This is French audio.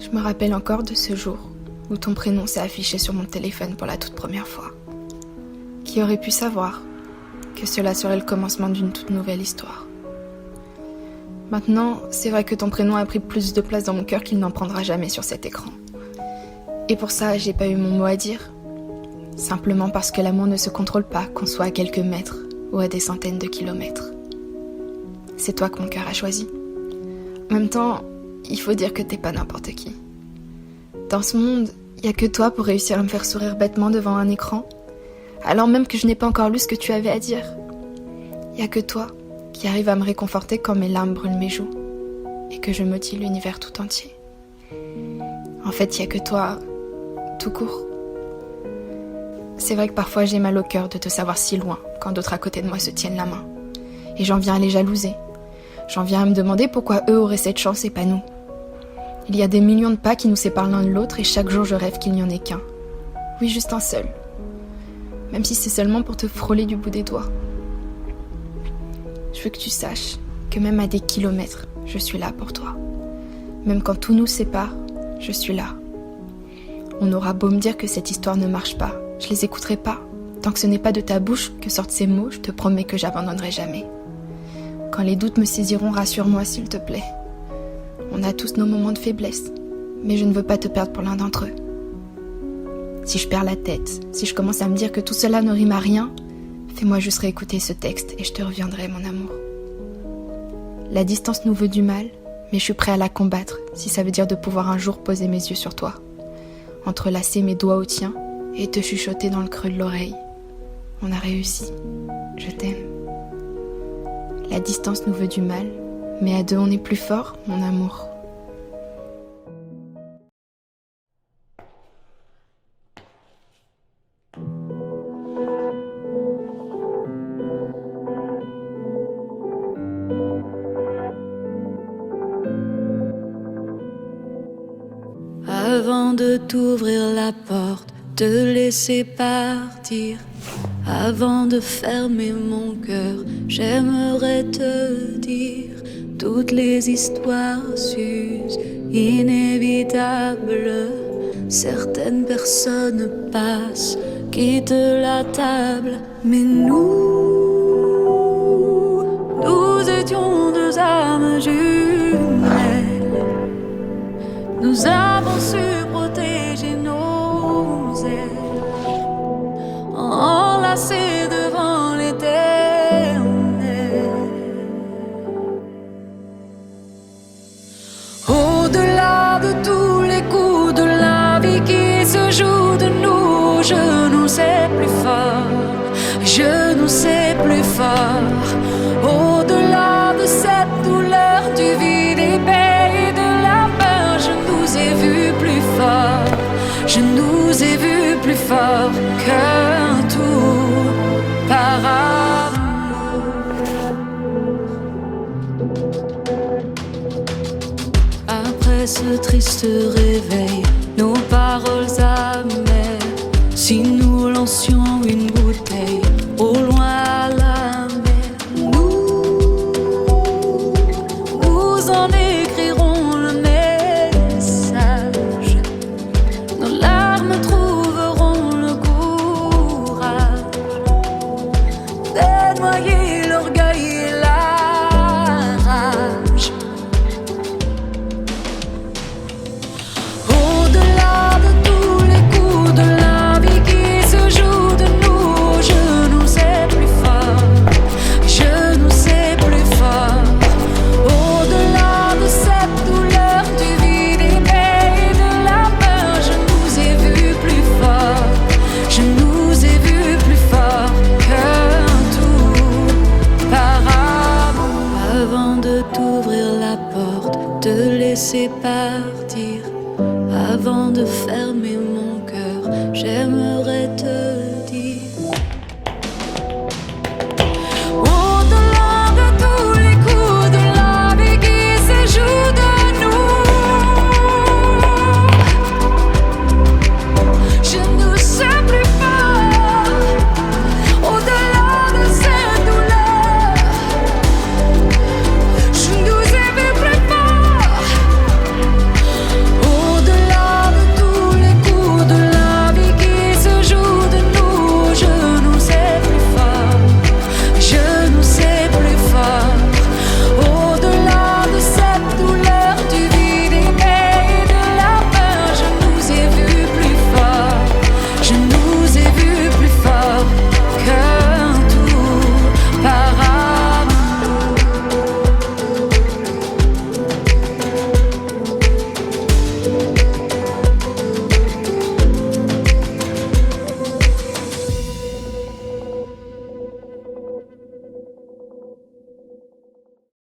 Je me rappelle encore de ce jour où ton prénom s'est affiché sur mon téléphone pour la toute première fois. Qui aurait pu savoir que cela serait le commencement d'une toute nouvelle histoire? Maintenant, c'est vrai que ton prénom a pris plus de place dans mon cœur qu'il n'en prendra jamais sur cet écran. Et pour ça, j'ai pas eu mon mot à dire. Simplement parce que l'amour ne se contrôle pas, qu'on soit à quelques mètres ou à des centaines de kilomètres. C'est toi que mon cœur a choisi. En même temps, il faut dire que t'es pas n'importe qui. Dans ce monde, y a que toi pour réussir à me faire sourire bêtement devant un écran, alors même que je n'ai pas encore lu ce que tu avais à dire. Y a que toi qui arrive à me réconforter quand mes larmes brûlent mes joues et que je maudis l'univers tout entier. En fait, y a que toi, tout court. C'est vrai que parfois j'ai mal au cœur de te savoir si loin quand d'autres à côté de moi se tiennent la main. Et j'en viens à les jalouser. J'en viens à me demander pourquoi eux auraient cette chance et pas nous. Il y a des millions de pas qui nous séparent l'un de l'autre et chaque jour je rêve qu'il n'y en ait qu'un. Oui, juste un seul. Même si c'est seulement pour te frôler du bout des doigts. Je veux que tu saches que même à des kilomètres, je suis là pour toi. Même quand tout nous sépare, je suis là. On aura beau me dire que cette histoire ne marche pas, je les écouterai pas. Tant que ce n'est pas de ta bouche que sortent ces mots, je te promets que j'abandonnerai jamais. Quand les doutes me saisiront, rassure-moi s'il te plaît. On a tous nos moments de faiblesse, mais je ne veux pas te perdre pour l'un d'entre eux. Si je perds la tête, si je commence à me dire que tout cela ne rime à rien, fais-moi juste réécouter ce texte et je te reviendrai, mon amour. La distance nous veut du mal, mais je suis prêt à la combattre si ça veut dire de pouvoir un jour poser mes yeux sur toi, entrelacer mes doigts au tien et te chuchoter dans le creux de l'oreille. On a réussi, je t'aime. La distance nous veut du mal, mais à deux on est plus fort, mon amour. Avant de t'ouvrir la porte, te laisser partir, avant de fermer mon cœur, j'aimerais te dire toutes les histoires s'usent, inévitables. Certaines personnes passent, quittent la table, mais nous étions deux âmes jumelles. Nous avons su protéger nos ailes, enlacés devant l'éternel. Au-delà de tous les coups de la vie qui se jouent de nous, je nous sais plus fort, je nous sais plus fort. Au-delà de cette douleur du vide épais et de la peur, je nous ai vus plus fort, je nous ai vus plus fort qu'un tout par amour. Après ce triste réveil, nos paroles amères, si nous lancions une bouteille au loin à la mer, nous en écrirons le message. Nos larmes trouveront le courage dénoyer l'orgueil et la rage. Au-delà de tous les coups de la vie qui se jouent de nous, je nous sais plus fort, je nous sais plus fort. Au-delà de cette douleur du vide épais et de la peur, je nous ai vus plus fort, je nous ai vus plus fort qu'un tout par amour. Avant de t'ouvrir la porte, te laisser partir, avant de fermer mon cœur, j'aimerais